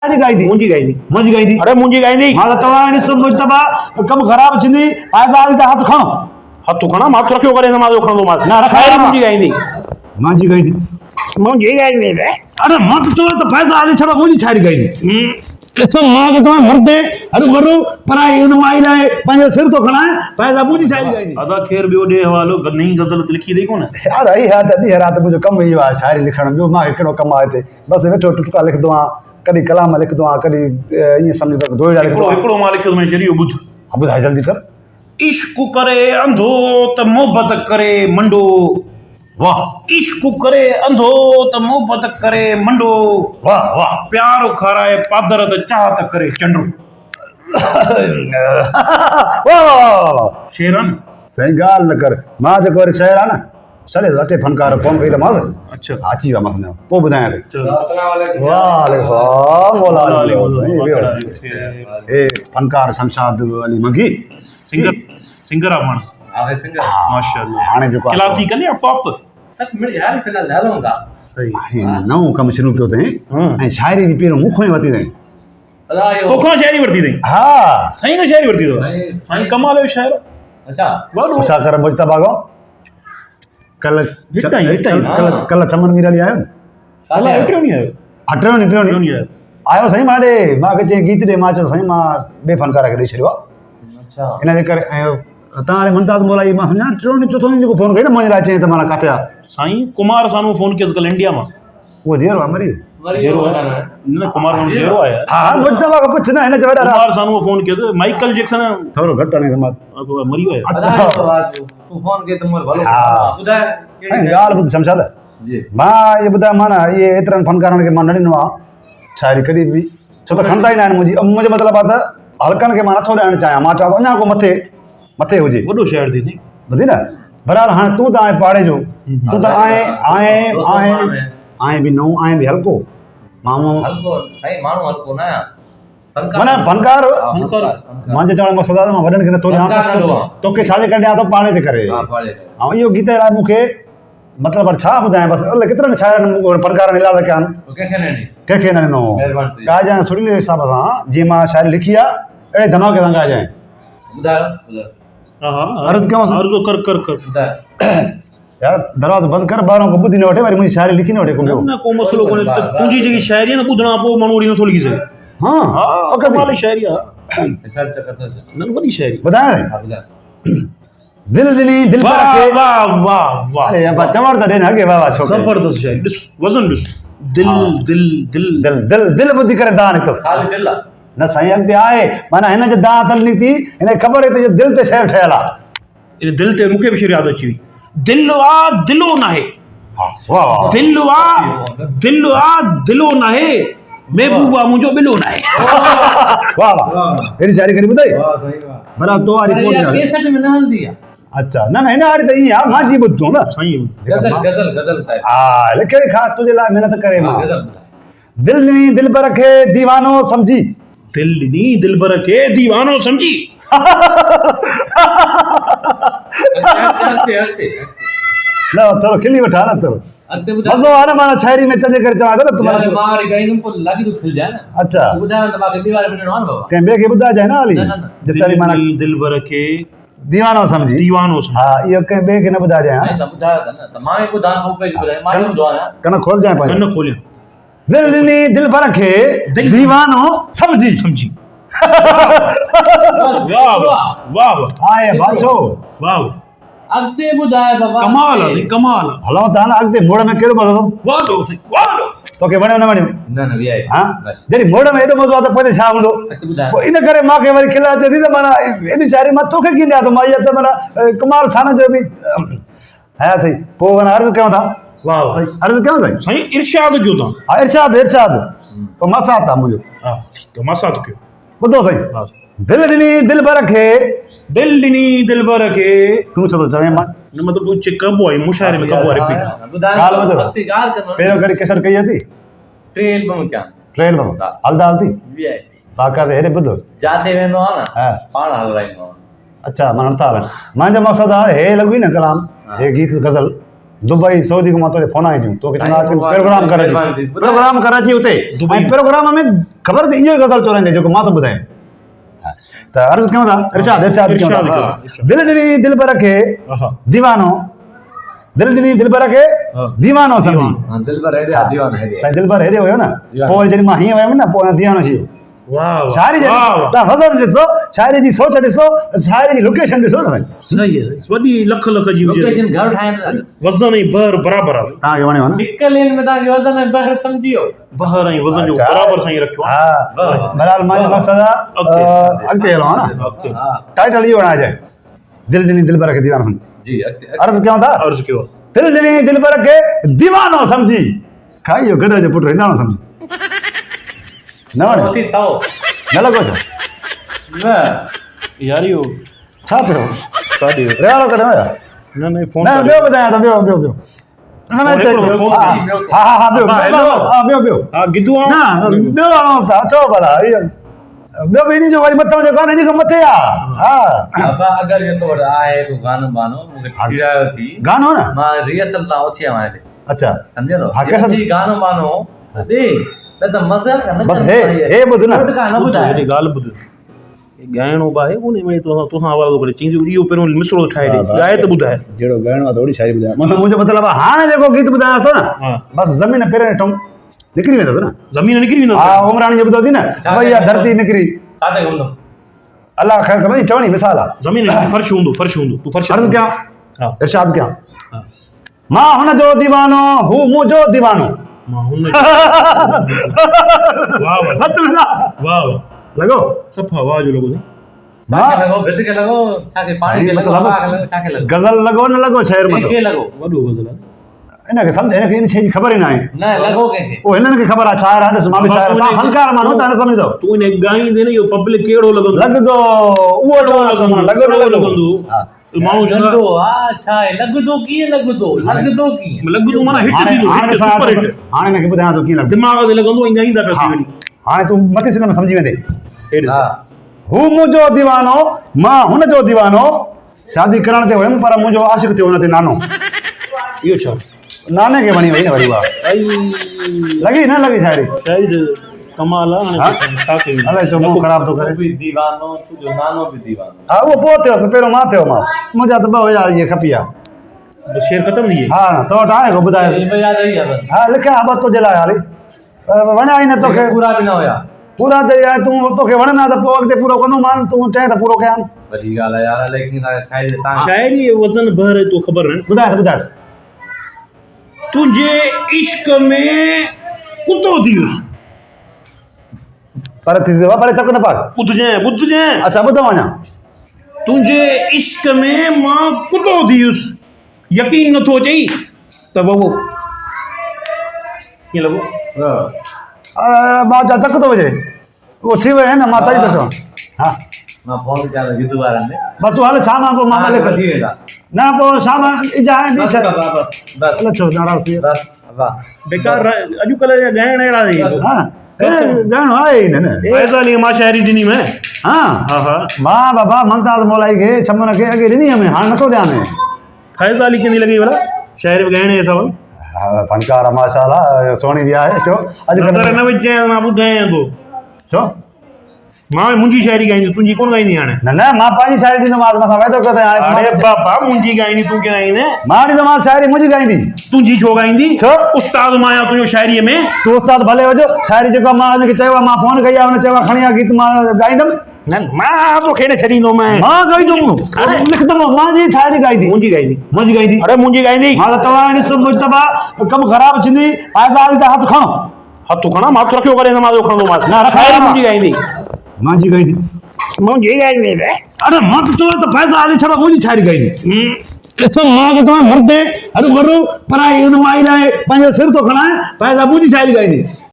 गाई थी मुंहिंजी गाई थी मुंहिंजी गाई थी अरे मुंहिंजी गाई थी मां त तव्हां ॾिसो मुजतबा कम ख़राब थींदी पैसा आली त हथ खणो हथु खणा मां रखियो करे मां खणंदो मां न रखा शायरी मुंहिंजी गाई थी मुंहिंजी गाई थी मुंहिंजी गाई थी अरे मां त चयो त पैसा आली छड़ो मुंहिंजी शायरी गाई थी ॾिसो मां त तव्हां मरदे हरू भरू पराई हुन माई लाइ पंहिंजो सिर थो खणाए पैसा मुंहिंजी शायरी गाई थी अदा खेर ॿियो ॾे हवालो नई गज़ल त लिखी अथई कोन यार आई हा त ॾींहुं राति मुंहिंजो कमु इहो आहे शायरी लिखण ॿियो मां कहिड़ो कमु आहे हिते बसि वेठो टुटका लिखंदो आहियां कॾहिं कलाम लिखंदो आहियां कॾहिं ईअं सम्झो त दोहिड़ा लिखंदो आहियां हिकिड़ो मां लिखियो शरीर ॿुध हा ॿुधाए जल्दी कर इश्क करे अंधो त मोहबत करे मंडो वाह इश्क करे अंधो त मोहबत करे मंडो वाह वाह प्यार खाराए पादर त चाहत करे चंडो वाह वाह वाह शेर आहे न सही ॻाल्हि न कर मां जेको वरी शहर आहे न छॾे अचे फनकार फोन कई त मां अच्छा अची विया मां सम्झो पोइ ॿुधायां थी अस्सलाम वालेकुम सलाम वालेकुम वालेकुम ए फनकार शमशाद अली मंगी सिंगर आहे पाण आहे सिंगर माशाअल्लाह हाणे जेको आहे क्लासिकल या पॉप कच मिड़ी हाल फिलहाल हलूं था सही हाणे नओं कमु शुरू कयो अथई ऐं शाइरी बि पहिरियों मूंखां ई वरिती अथई अदा यो तोखां शायरी वरिती अथई हा साईं खां शायरी वरिती अथव साईं- साईं कमाल जो शाइर अच्छा वॾो छा कर मुजतबा को कल हितां ई, हितां ई, कल कल चमन मीर अली आयो न अला एतिरो नहीं आयो अठो नी टियों क्यों नी नहीं आयो आयो साईं मां ॾे मूंखे चई गीत ॾे मां चयो साईं मां ॿिए फनकार खे ॾेई छॾियो आहे अच्छा इन जे करे ऐं तव्हां हाणे मुमताज़ मोलाई मां सम्झा टियों ॾींहुं चोथों ॾींहुं जेको फोन कई न मुंहिंजे लाइ चई त माना किथे आहे साईं कुमार सानू फोन कियसि कल इंडिया मां उहो जीअरो आहे मरी वरी जेरो वॾा आहे न न कुमार सानू जेरो आहे यार हा मुजतबा खां पुछ न हिन जे वॾा Kumar Sanu phone कियसि Michael Jackson थोरो घटि हणे मां मरी वियो आहे अदा यो आज तू फोन के तुम भलो हा। बुधाए साईं ॻाल्हि ॿुध शमशाद जी मां इहे ॿुधायां मां न इहे एतिरनि फनकारनि खे मां न ॾिनो आहे शायरी कॾहिं बि छो त खणंदा ई न आहिनि मुंहिंजो मतिलबु आहे त हल्कनि खे मां नथो ॾियणु चाहियां मां चवां थो अञा को मथे हुजे वॾो शाइर थी साईं ॿुधी न बहरहाल हाणे तूं त आहे पाड़े जो तूं त आएं बि नओं आएं बि हल्को माण्हू हल्को साईं माण्हू हल्को न फनकार माना फनकार फनकार। मुंहिंजे चवण जो मक़सदु आहे त मां वॾनि खे नथो ॾियां फनकार नंढो आहे। तोखे छाजे करे ॾियां थो पाड़े जे करे हा पाड़े ऐं इहो गीत लाइ मूंखे मतिलबु छा ॿुधायां बसि अलाए केतिरनि शाइरनि फनकारनि इलाज कया आहिनि तो कैसे नहीं कंहिंखे न ॾिनो महिरबानी तुंहिंजी। ॻाइजांइ सुरीले हिसाब सां जीअं मां शाइरी लिखी आहे अहिड़े धमाके सां ॻाइजांइ बुधायो हा हा अर्ज़ु कयांसि? अर्ज़ु कर कर कर बुधाए यार दरवाज़ो बंदि कर ॿाहिरों को ॿुधी न वठे वरी मुंहिंजी शाइरी लिखी न वठे को ॿियो न को मसलो कोन्हे त तुंहिंजी जेकी शाइरी आहे न ॿुधण खां पोइ माण्हू वरी नथो लिखी सघे हा हा पक कमाल थी जी शाइरी आहे हिसाब चक्कर तो न वॾी शाइरी ॿुधायां हा बुधाए दिल ॾिनी दिल पर वाह रखे वाह वाह वाह अरे अब्बा चवण त ॾे न अॻे वाह वाह छोकिरे ज़बरदस्त शाइरी ॾिस वज़न ॾिस दिल दिल दिल दिल दिल दिल ॿुधी करे दाह निकितसि खाली दिल आहे न साईं अॻिते आहे माना हिन जे दाह तल निकिती हिन ख़बर आहे त दिल ते शइ ठहियल आहे इन दिल ते मूंखे बि शेर यादि अची वई दिल आहे दिलो नाहे वाह वाह दिल आहे दिल आहे दिलो नाहे महबूबा मुंहिंजो बिलो नाहे वाह वाह हेॾी शाइरी करे ॿुधाई वाह सही वाह बराबरि तो वारी अरे कोन यार आहे। 63 में न हलदी आहे अच्छा न न हिन वारी त ईअं आहे मां जी ॿुधो न साईं गजल गजल गजल टाइप हा लिखे ख़ासि तुंहिंजे लाइ महिनत करे मां गजल बुधाए दिल ॾिनी दिल पर रखे दीवानो सम्झी दिल ॾिनी दिलबर खे दीवानो सम्झी हलते हलते न थोरो खिली वठा न थोरो अॻिते बुधाए मज़ो आहे न माना शाइरी में तंहिंजे करे चवां थो न यार तुम्हारा मां वरी गाईंदुमि पोइ लॻी थो खिल जाए न अच्छा ॿुधायो त मूंखे ॿी वार बि ॾिनो आहे न बाबा कंहिं ॿिए खे ॿुधाइजांइ न हाली न, न, न। जेतिरी माना दिलबर खे दीवानो सम्झी दीवानो सम्झी हा इहो कंहिं ॿिए खे न ॿुधाइजांइ साईं हा त ॿुधायो त न त मां ई ॿुधां पोइ पेज ॿुधाए मां ई ॿुधो आहे न कन खोलजांइ पंहिंजो कन खोलियो दिल ॾिनी दिल पर खे दीवानो सम्झी सम्झी वाह वाह वाह वाह आए बाछो वाह अॻिते ॿुधाए बाबा कमाल आहे कमाल आहे हलऊं था न अॻिते मोड़ में कहिड़ो मज़ो अथव वाह ॾो साईं वाह ॾो तोखे वणियो न वणियो न न वी आई हा बस जॾहिं मोड़ में एॾो मज़ो आहे त पोइ त छा हूंदो अॻिते ॿुधाए पोइ इन करे मूंखे वरी खिल अचे थी त माना एॾी शाइरी मां तोखे कीअं ॾियां थो मां इहा त माना कुमार सानू जो बि हया अथई पोइ माना अर्ज़ु कयूं था वाह वाह अर्ज़ु कयूं साईं साईं इरशाद कयो तव्हां हा इरशाद इरशाद पोइ मसात आहे मुंहिंजो हा ठीकु आहे मां साथ कयो ॿुधो साईं हा दिल ॾिनी दिल पर खे दिल ॾिनी दिलबर खे तूं छो थो चवें मां न मतिलबु कुझु कबो आहे मुशाइरे में कबो आहे रिपीट ॿुधाए ॻाल्हि ॿुधो। अॻिते ॻाल्हि कंदो पहिरियों करे केसर कई अथई टे एल्बम क्या ट्रेन में हा। हलंदा हलंदी वी आई बाक़ा त हेॾे ॿुधो जाते वेंदो आहे न हा पाण हलाईंदो आहे अच्छा मां नथा हलनि मुंहिंजो मक़सदु आहे हे लॻी न कलाम हे गीत गज़ल दुबई सऊदी को मां तोरे फोन आई थियूं तोखे चवंदा अच भॻवान प्रोग्राम कर अची महिरबानी थी। ॿुधाए। प्रोग्राम कर अची उते दुबई। ऐं प्रोग्राम में ख़बर अथई इहो ई ग़ज़ल थो रहंदे जेको मां थो ॿुधायां त अर्ज़ु कयूं था इरशाद इरशाद कयूं इरशाद था कयो। दिलि ॾिनी दिलबर खे हा दीवानो दिलि ॾिनी दिलबर खे हा। दीवानो सम्झी हाँ दिल पर हेॾे दीवान हेॾे साईं दिलबर हेॾे हुयो न दीवानो। पोइ जॾहिं मां हीअं वियुमि न पोइ दीवानो थी वियो वाह शाइरी जे तव्हां ग़ज़ल ॾिसो शाइरी जी सोच ॾिसो शाइरी जी लोकेशन ॾिसो न साईं सही है वॾी लख लख जी हुजे लोकेशन घर ठाहिनि वज़न ऐं बहर बराबरि आहे तव्हांखे वणेव न हिक लेन में तव्हांखे वज़न ऐं बहर सम्झी वियो बहर ऐं वज़न जो अच्छा। बराबरि सां ई रखियो आहे हा वाह। बहरहाल मुंहिंजो मक़सदु आहे अॻिते हलो आहे न अॻिते हाँ टाइटल इहो हणाइजे दिलि ॾिनी दिलबर खे दीवानो सम्झी जी अॻिते अर्ज़ु कयूं था अर्ज़ु कयो दिलि ॾिनी दिलबर खे दीवानो सम्झी खाई वियो गॾ जो पुटु हिंदाणो सम्झी न वणे उथी तओ न लॻो छा न यार इहो छा थियो काॾे रेवालो कॾहिं हुया न फोन न ॿियो ॿुधायां त ॿियो ॿियो ॿियो न न हिकिड़ो फोन हा हा हा ॿियो हा ॿियो ॿियो हा गिदू न ॿियो हणोसि था चओ भला इहो ॿियो बि इन जो वरी मथां जेको आहे न इन खां मथे आहे हा अब अगर ये तो आहे को गानो बानो मूंखे ठिरायो थी गानो न मां रिहर्सल तां उथी आहियां हेॾे अच्छा सम्झो न हा, कैसे? जी गानो बानो दे त मज़ाक न बस हे ॿुध न टोटका न हेॾी ॿुधाए ॻाल्हि ॿुध ॻाइणो बि आहे उन में तोसां हवालो करे चईं इहो पहिरियों मिसरो ठाहे ॾे ॻाए त ॿुधाए जहिड़ो ॻाइणो आहे थोरी शाइरी ॿुधायां मतिलबु मुंहिंजो मतिलबु आहे हाणे जेको गीत ॿुधायां थो न हा बसि ज़मीन पहिरें ॾिठुमि निकिरी वेंदसि न ज़मीन निकिरी वेंदो हा उमराणी जो ॿुधो थी न भई इहा धरती निकिरी छा ते घुमंदो अलाह ख़ैर कंदो चवणी मिसाल आहे ज़मीन निकिरी फर्श हूंदो तूं फर्श अर्ज़ु कयां हा इरशाद कयां हा मां हुनजो दीवानो हू मुंहिंजो दीवानो मां हुन वाह वाह सत में ना वाह वाह लॻो सफ़ा वाह जो लॻो छा खे लॻो भित खे लॻो छा खे पाणी खे लॻो हवा खे लॻो छा खे लॻो गज़ल लॻो न लॻो शहर में कंहिंखे लॻो वॾो गज़ल आहे हिनखे सम्झ हिनखे इन शइ जी ख़बर ई न आहे न लॻो कंहिंखे उहो हिननि खे ख़बर आहे शाइर आहे ॾिस मां बि शाइर तव्हां फनकार माण्हू तव्हां न सम्झंदो तूं इन ॻाईंदे न इहो पब्लिक कहिड़ो लॻंदो लॻंदो उहो लॻो न लॻंदो हा माण्हू चवंदा लॻंदो हा छा आहे लॻंदो कीअं लॻंदो कीअं लॻंदो माना हिट हाणे थींदो हाणे हिट ॾिसां सुपर थो- हिट हाणे हिनखे ॿुधायां थो कीअं लॻंदो दिमाग़ ते लॻंदो ऐं ॻाईंदा पिया हा। वञी हाणे तूं मथे सिर में सम्झी वेंदे हे ॾिस हा हू मुंहिंजो दीवानो मां हुनजो दीवानो शादी करण ते हुयमि पर मुंहिंजो आशिक़ थियो हुन ते नानो इहो छा नाने खे वणी वई न वरी उहा लॻी न लॻी शाइरी शायदि कमाल आहे हा? हाणे छा कयूं अलाए छो मुंहुं ख़राबु थो करे तूं बि दीवानो तुंहिंजो नानो बि दीवानो हा उहो पोइ थियोसि पहिरियों मां थियो मांसि मुंहिंजा त ॿ हुया इहे खपी आहे बस शेर ख़तम थी वई हा न तो वटि आहे को ॿुधाए ये याद आई है बस हा लिखिया ॿ तुंहिंजे लाइ हाली वणिया ई न तोखे पूरा भी ना होया पूरा त यार तूं तोखे वणंदा त पोइ अॻिते पूरो कंदो मान तूं चए त पूरो कयां वॾी ॻाल्हि आहे यार लेकिन शायदि तव्हां शायरी वज़न भर तो ख़बर न ॿुधाए ॿुधाए तुझे इश्क में कुतो थी वियुसि पर थी वियो पर चक न पाक ॿुधजांइ अच्छा ॿुधो वञा तुंहिंजे इश्क में मां कुतो थी वियुसि यकीन नथो अचई त बबो कीअं लॻो मां चवां चक थो विझे उहो थी वियो आहे न मां तरी थो चवां हा मां फोन कयां गिद्दू वारनि में बस तूं हल शाम पोइ मां लिख थी वेंदा न पोइ शाम इजा आहे ॿी बस छह बस बस हल छो नाराज़ थी वियो बस वाह बेकार अॼुकल्ह जा ॻाइण अहिड़ा थी हा ॻाइणो आहे ई न फैज़ाली मां शायरी ॾिनी मैं हा हा हा मां बाबा मुमताज़ मौलाई खे छमन खे अॻे ॾिनी में हाणे नथो ॾियां में फैज़ाली कीअं लॻी भला शायरी ॻाइण जे हिसाब हा फनकार आहे माशाल्लाह सोणी बि आहे छो नज़र अॼुकल्ह न विझां मां ॿुधायां थो छो मां मुंहिंजी शायरी ॻाईंदी तुंहिंजी कोन ॻाईंदी हाणे न न मां पंहिंजी शाइरी ॾींदोमांसि मां वाइदो कयो अरे अथई बाबा मुंहिंजी ॻाईंदी तूं कीअं ॻाईंदे मां ॾींदोमांसि शाइरी मुंहिंजी गाईंदी तुंहिंजी छो ॻाईंदी छो? उस्ताद मां आहियां तुंहिंजो शायरीअ में तूं उस्ताद भले हुजो शाइरी जेको मां हुनखे चयो आहे मां फोन कई आहे हुन चयो आहे खणी आ गीत मां ॻाईंदुमि न मां तोखे न छॾींदो मैं मां ॻाईंदुमि लिखंदुमि मुंहिंजी शाइरी ॻाईंदी मुंहिंजी ॻाईंदी मुंहिंजी ॻाईंदी अरे मुंहिंजी ॻाईंदी मां त तव्हां ॾिसो मुजतबा कमु ख़राबु थींदी पैसा हली त हथु खणो हथु खणा मां रखियो करे मां खणंदोमांसि न, रखायो शायरी मां। मुंहिंजी ॻाईंदी मुंहिंजी ॻाईंदी मुंहिंजी ॻाईंदी अरे मां त चवां त पैसा हली छॾो मुंहिंजी शाइरी ॻाईंदी ॾिसो मां त तव्हां मरदे अरे मरो पर हुन मां आई पंहिंजो सिर थो खणाए पैसा मुंहिंजी शाइरी ॻाईंदी